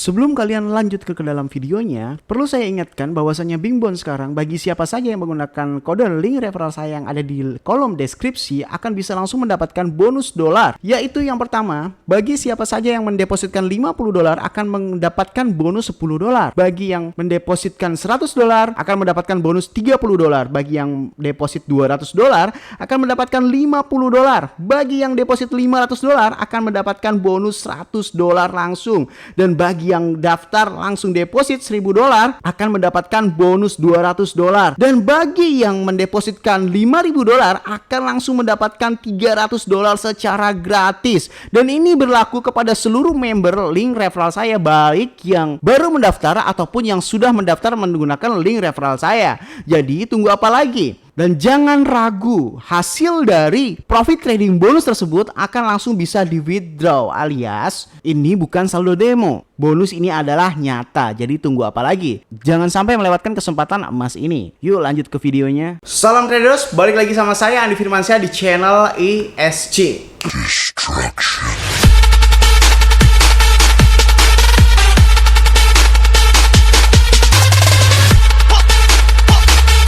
Sebelum kalian lanjut ke dalam videonya, perlu saya ingatkan bahwasannya Bingbond sekarang bagi siapa saja yang menggunakan kode link referral saya yang ada di kolom deskripsi akan bisa langsung mendapatkan bonus dolar. Yaitu yang pertama, bagi siapa saja yang mendepositkan 50 dolar akan mendapatkan bonus 10 dolar. Bagi yang mendepositkan 100 dolar akan mendapatkan bonus 30 dolar. Bagi yang deposit 200 dolar akan mendapatkan 50 dolar. Bagi yang deposit 500 dolar akan mendapatkan bonus 100 dolar langsung. Dan bagi yang daftar langsung deposit 1000 dolar akan mendapatkan bonus 200 dolar. Dan bagi yang mendepositkan 5000 dolar akan langsung mendapatkan 300 dolar secara gratis. Dan ini berlaku kepada seluruh member link referral saya, baik yang baru mendaftar ataupun yang sudah mendaftar menggunakan link referral saya. Jadi tunggu apa lagi? Dan jangan ragu, hasil dari profit trading bonus tersebut akan langsung bisa di withdraw, alias ini bukan saldo demo. Bonus ini adalah nyata, jadi tunggu apa lagi? Jangan sampai melewatkan kesempatan emas ini. Yuk lanjut ke videonya. Salam traders, balik lagi sama saya Andi Firmansyah di channel ISC Destruction.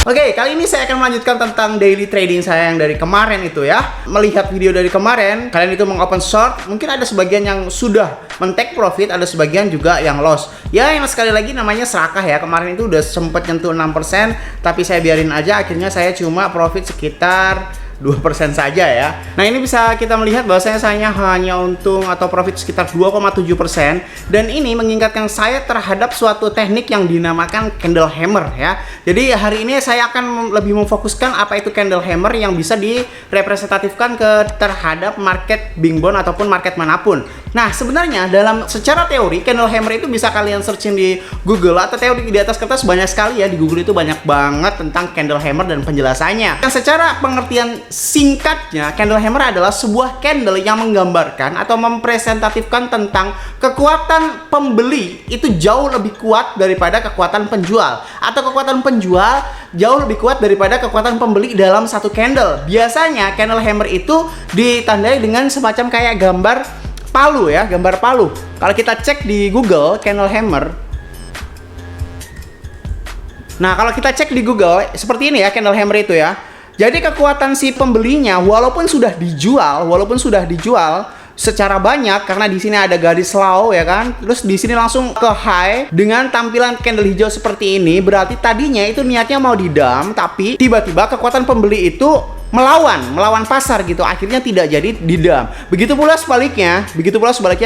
Oke, kali ini saya akan melanjutkan tentang daily trading saya yang dari kemarin itu ya. Melihat video dari kemarin, kalian itu mengopen short, mungkin ada sebagian yang sudah men-take profit, ada sebagian juga yang loss. Ya, yang sekali lagi namanya serakah ya. Kemarin itu udah sempet nyentuh 6%, tapi saya biarin aja, akhirnya saya cuma profit sekitar 2% saja ya. Nah, ini bisa kita melihat bahwasanya saya hanya untung atau profit sekitar 2,7%, dan ini mengingatkan saya terhadap suatu teknik yang dinamakan candle hammer ya. Jadi hari ini saya akan lebih memfokuskan apa itu candle hammer yang bisa direpresentatifkan terhadap market Bingbond ataupun market manapun. Nah, sebenarnya secara teori candle hammer itu bisa kalian searching di Google atau teori di atas kertas banyak sekali ya. Di Google itu banyak banget tentang candle hammer dan penjelasannya. Dan secara pengertian singkatnya, candle hammer adalah sebuah candle yang menggambarkan atau mempresentatifkan tentang kekuatan pembeli itu jauh lebih kuat daripada kekuatan penjual, atau kekuatan penjual jauh lebih kuat daripada kekuatan pembeli dalam satu candle. Biasanya candle hammer itu ditandai dengan semacam kayak gambar palu ya, gambar palu. Kalau kita cek di Google candle hammer, nah kalau kita cek di Google seperti ini ya candle hammer itu ya. Jadi kekuatan si pembelinya walaupun sudah dijual secara banyak, karena di sini ada garis low ya kan. Terus di sini langsung ke high dengan tampilan candle hijau seperti ini, berarti tadinya itu niatnya mau di-dump, tapi tiba-tiba kekuatan pembeli itu melawan pasar gitu, akhirnya tidak jadi di-dump. Begitu pula sebaliknya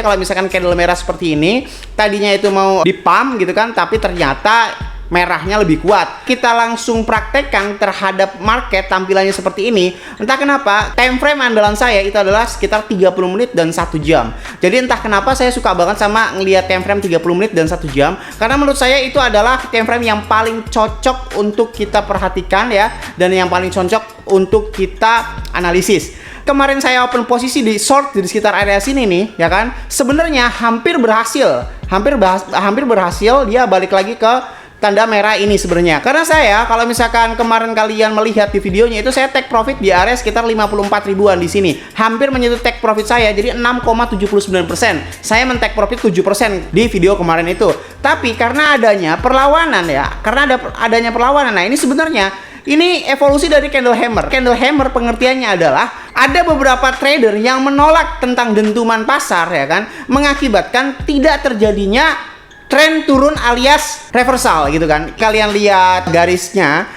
kalau misalkan candle merah seperti ini, tadinya itu mau di-pump gitu kan, tapi ternyata merahnya lebih kuat. Kita langsung praktekkan terhadap market tampilannya seperti ini. Entah kenapa time frame andalan saya itu adalah sekitar 30 menit dan 1 jam. Jadi entah kenapa saya suka banget sama ngelihat time frame 30 menit dan 1 jam, karena menurut saya itu adalah time frame yang paling cocok untuk kita perhatikan ya, dan yang paling cocok untuk kita analisis. Kemarin saya open posisi di short di sekitar area sini nih ya kan. Sebenarnya hampir berhasil dia balik lagi ke tanda merah ini sebenarnya. Karena saya kalau misalkan kemarin kalian melihat di videonya itu saya take profit di area sekitar 54 ribuan di sini. Hampir menyentuh take profit saya, jadi 6,79%. Saya men-take profit 7% di video kemarin itu. Tapi karena adanya perlawanan ya, adanya perlawanan. Nah, ini sebenarnya ini evolusi dari candle hammer. Candle hammer pengertiannya adalah ada beberapa trader yang menolak tentang dentuman pasar ya kan, mengakibatkan tidak terjadinya tren turun alias reversal gitu kan. Kalian lihat garisnya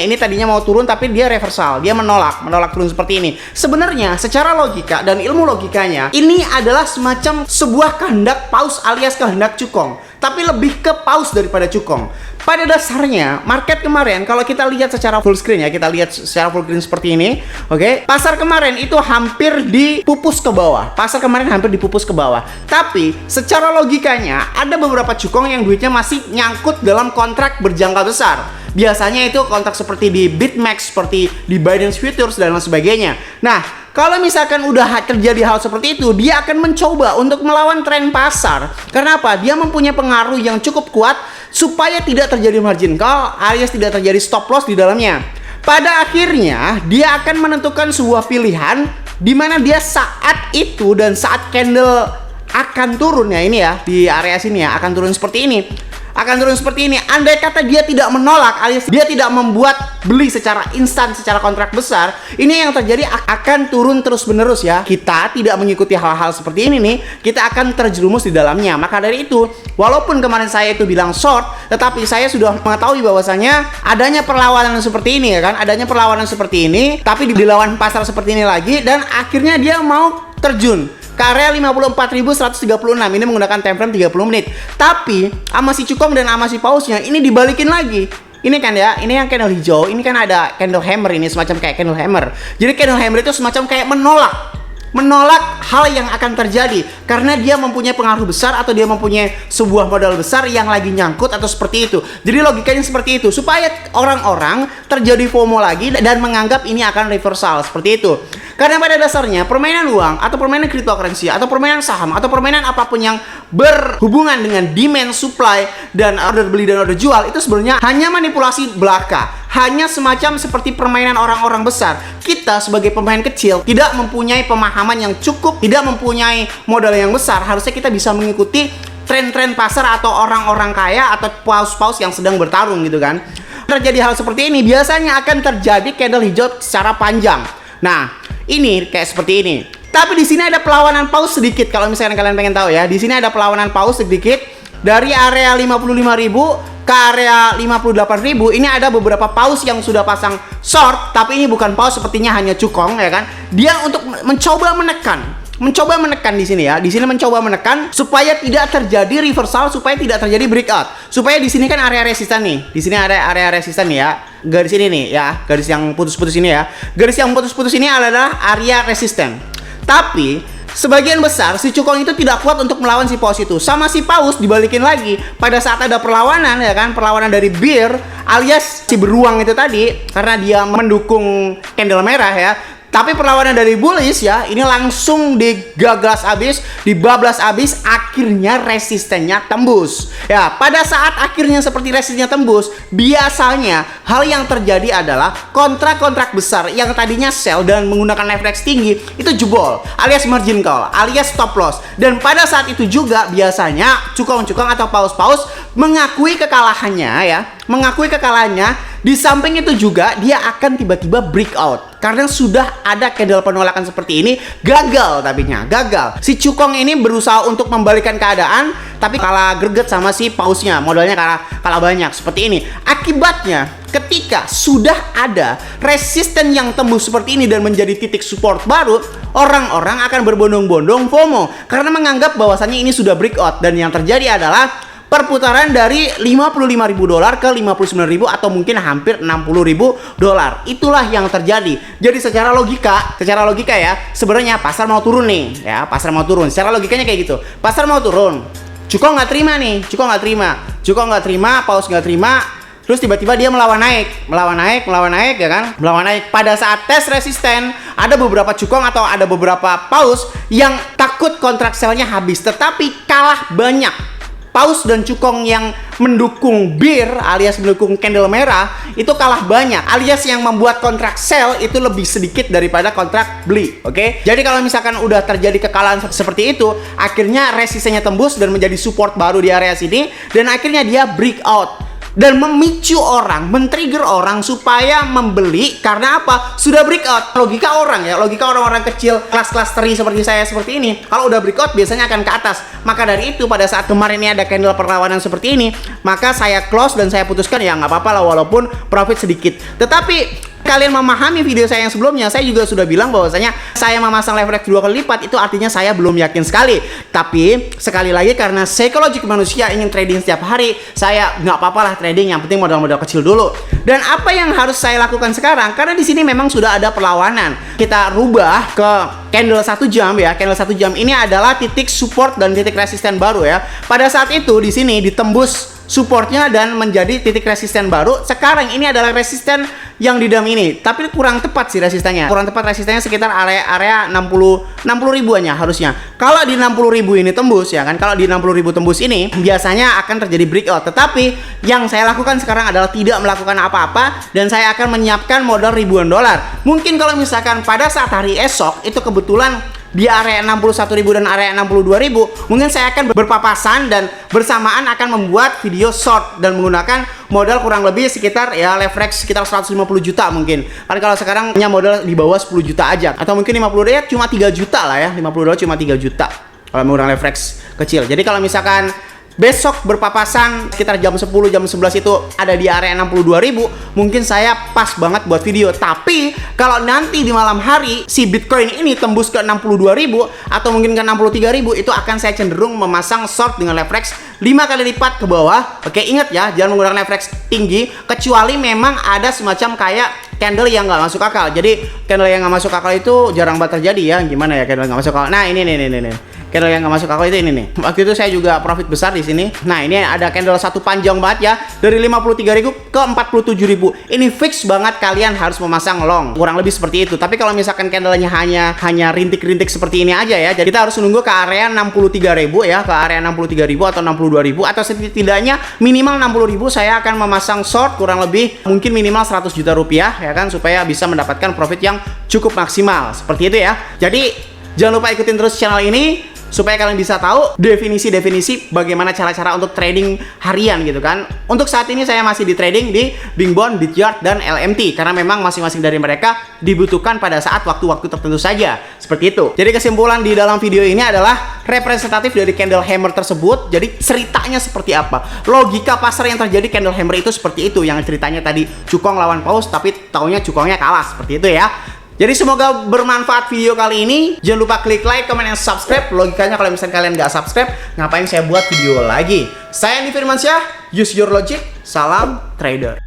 ini tadinya mau turun tapi dia reversal, dia menolak turun seperti ini. Sebenarnya secara logika dan ilmu logikanya ini adalah semacam sebuah kehendak paus alias kehendak cukong, tapi lebih ke paus daripada cukong. Pada dasarnya market kemarin kalau kita lihat secara full screen ya, kita lihat secara full screen seperti ini, oke. Pasar kemarin itu hampir dipupus ke bawah. Tapi secara logikanya ada beberapa cukong yang duitnya masih nyangkut dalam kontrak berjangka besar. Biasanya itu kontrak seperti di BitMEX, seperti di Binance Futures dan lain sebagainya. Nah, kalau misalkan udah terjadi hal seperti itu, dia akan mencoba untuk melawan tren pasar. Kenapa? Dia mempunyai pengaruh yang cukup kuat supaya tidak terjadi margin call alias tidak terjadi stop loss di dalamnya. Pada akhirnya, dia akan menentukan sebuah pilihan di mana dia saat itu dan saat candle akan turun ya, ini ya di area sini ya, akan turun seperti ini. Akan turun seperti ini. Andai kata dia tidak menolak alias dia tidak membuat beli secara instan, secara kontrak besar, ini yang terjadi akan turun terus-menerus ya. Kita tidak mengikuti hal-hal seperti ini nih, kita akan terjerumus di dalamnya. Maka dari itu, walaupun kemarin saya itu bilang short, tetapi saya sudah mengetahui bahwasanya adanya perlawanan seperti ini ya kan, adanya perlawanan seperti ini, tapi dilawan pasar seperti ini lagi, dan akhirnya dia mau terjun ke area 54.136. Ini menggunakan time frame 30 menit. Tapi sama si cukong dan sama si pausnya ini dibalikin lagi. Ini kan ya, ini yang candle hijau, ini kan ada candle hammer, ini semacam kayak candle hammer. Jadi candle hammer itu semacam kayak menolak hal yang akan terjadi karena dia mempunyai pengaruh besar atau dia mempunyai sebuah modal besar yang lagi nyangkut atau seperti itu. Jadi logikanya seperti itu supaya orang-orang terjadi FOMO lagi dan menganggap ini akan reversal seperti itu. Karena pada dasarnya permainan uang atau permainan cryptocurrency atau permainan saham atau permainan apapun yang berhubungan dengan demand, supply, dan order beli dan order jual itu sebenarnya hanya manipulasi belaka. Hanya semacam seperti permainan orang-orang besar. Kita sebagai pemain kecil tidak mempunyai pemahaman yang cukup, tidak mempunyai modal yang besar. Harusnya kita bisa mengikuti tren-tren pasar atau orang-orang kaya atau paus-paus yang sedang bertarung gitu kan. Terjadi hal seperti ini biasanya akan terjadi candle hijau secara panjang. Nah, ini kayak seperti ini. Tapi di sini ada perlawanan paus sedikit kalau misalnya kalian pengen tahu ya. Di sini ada perlawanan paus sedikit dari area 55.000 ke area 58.000. Ini ada beberapa paus yang sudah pasang short, tapi ini bukan paus, sepertinya hanya cukong ya kan. Dia untuk mencoba menekan di sini ya. Di sini mencoba menekan supaya tidak terjadi reversal, supaya tidak terjadi breakout. Supaya di sini kan area resisten nih. Di sini ada area resisten nih ya. Garis ini nih ya, garis yang putus-putus ini ya. Garis yang putus-putus ini adalah area resisten. Tapi sebagian besar si cukong itu tidak kuat untuk melawan si paus itu. Sama si paus dibalikin lagi pada saat ada perlawanan ya kan, perlawanan dari bear alias si beruang itu tadi karena dia mendukung candle merah ya. Tapi perlawanan dari bullish ya, ini langsung digagas abis, dibablas abis, akhirnya resistennya tembus. Ya, pada saat akhirnya seperti resistennya tembus, biasanya hal yang terjadi adalah kontrak-kontrak besar yang tadinya sell dan menggunakan leverage tinggi itu jebol, alias margin call, alias stop loss. Dan pada saat itu juga biasanya cukong-cukong atau paus-paus mengakui kekalahannya ya, mengakui kekalahannya. Di samping itu juga dia akan tiba-tiba breakout karena sudah ada candle penolakan seperti ini, gagal gagal. Si cukong ini berusaha untuk membalikan keadaan tapi kalah greget sama si pausnya, modalnya kalah banyak seperti ini. Akibatnya ketika sudah ada resisten yang tembus seperti ini dan menjadi titik support baru, orang-orang akan berbondong-bondong FOMO karena menganggap bahwasannya ini sudah breakout, dan yang terjadi adalah perputaran dari $55.000 ke $59.000 atau mungkin hampir $60.000. Itulah yang terjadi. Jadi secara logika ya, sebenarnya pasar mau turun nih ya, pasar mau turun. Secara logikanya kayak gitu. Pasar mau turun. Cukong nggak terima nih, cukong nggak terima, paus nggak terima. Terus tiba-tiba dia melawan naik ya kan, melawan naik. Pada saat tes resisten, ada beberapa cukong atau ada beberapa paus yang takut kontrak selnya habis, tetapi kalah banyak. Paus dan cukong yang mendukung bear alias mendukung candle merah itu kalah banyak, alias yang membuat kontrak sell itu lebih sedikit daripada kontrak beli. Oke? Jadi kalau misalkan udah terjadi kekalahan seperti itu, akhirnya resistennya tembus dan menjadi support baru di area sini, dan akhirnya dia breakout dan memicu orang, men-trigger orang supaya membeli. Karena apa? Sudah breakout. Logika orang ya, logika orang-orang kecil kelas-kelas teri seperti saya seperti ini, kalau udah breakout biasanya akan ke atas. Maka dari itu pada saat kemarin ini ada candle perlawanan seperti ini, maka saya close dan saya putuskan ya nggak apa-apa lah walaupun profit sedikit. Tetapi kalian memahami video saya yang sebelumnya, saya juga sudah bilang bahwasanya saya memasang leverage 2 kali lipat, itu artinya saya belum yakin sekali. Tapi sekali lagi karena psikologi manusia ingin trading setiap hari, saya nggak apa-apa lah trading, yang penting modal-modal kecil dulu. Dan apa yang harus saya lakukan sekarang, karena di sini memang sudah ada perlawanan, kita rubah ke candle 1 jam ya. Candle 1 jam ini adalah titik support dan titik resisten baru ya. Pada saat itu di sini ditembus supportnya dan menjadi titik resisten baru. Sekarang ini adalah resisten yang di dalam ini, tapi kurang tepat sih resistennya. Kurang tepat resistennya sekitar area 60 ribuannya harusnya. Kalau di 60 ribu ini tembus ya kan, kalau di 60 ribu tembus ini biasanya akan terjadi breakout. Tetapi yang saya lakukan sekarang adalah tidak melakukan apa-apa dan saya akan menyiapkan modal ribuan dolar. Mungkin kalau misalkan pada saat hari esok itu kebetulan di area 61.000 dan area 62.000, mungkin saya akan berpapasan dan bersamaan akan membuat video short dan menggunakan modal kurang lebih sekitar ya leverage sekitar 150 juta mungkin. Kan kalau sekarang punya modal di bawah 10 juta aja, atau mungkin 50 dolar cuma 3 juta lah ya, 50 dolar cuma 3 juta kalau menggunakan leverage kecil. Jadi kalau misalkan besok berpapasan sekitar jam 10, jam 11 itu ada di area 62.000, mungkin saya pas banget buat video. Tapi kalau nanti di malam hari si Bitcoin ini tembus ke 62.000 atau mungkin ke 63.000, itu akan saya cenderung memasang short dengan leverage 5 kali lipat ke bawah. Oke, ingat ya, jangan menggunakan leverage tinggi kecuali memang ada semacam kayak candle yang nggak masuk akal. Jadi candle yang nggak masuk akal itu jarang banget terjadi ya. Gimana ya candle nggak masuk akal? Nah, ini candle yang nggak masuk akal itu ini nih. Waktu itu saya juga profit besar di sini. Nah, ini ada candle satu panjang banget ya, dari 53.000 ke 47.000. Ini fix banget kalian harus memasang long. Kurang lebih seperti itu. Tapi kalau misalkan candlenya hanya rintik-rintik seperti ini aja ya, jadi kita harus menunggu ke area 63.000 ya, ke area 63.000 atau 62.000 atau setidaknya minimal 60.000 saya akan memasang short kurang lebih mungkin minimal 100 juta rupiah ya kan, supaya bisa mendapatkan profit yang cukup maksimal. Seperti itu ya. Jadi jangan lupa ikutin terus channel ini supaya kalian bisa tahu definisi-definisi bagaimana cara-cara untuk trading harian gitu kan. Untuk saat ini saya masih di trading di Bingbond, Bityard, dan LMT karena memang masing-masing dari mereka dibutuhkan pada saat waktu-waktu tertentu saja. Seperti itu. Jadi kesimpulan di dalam video ini adalah representatif dari candle hammer tersebut. Jadi ceritanya seperti apa? Logika pasar yang terjadi candle hammer itu seperti itu. Yang ceritanya tadi cukong lawan paus tapi taunya cukongnya kalah. Seperti itu ya. Jadi semoga bermanfaat video kali ini. Jangan lupa klik like, comment, dan subscribe. Logikanya kalau misalnya kalian nggak subscribe, ngapain saya buat video lagi? Saya Andi Firmansyah, use your logic. Salam trader.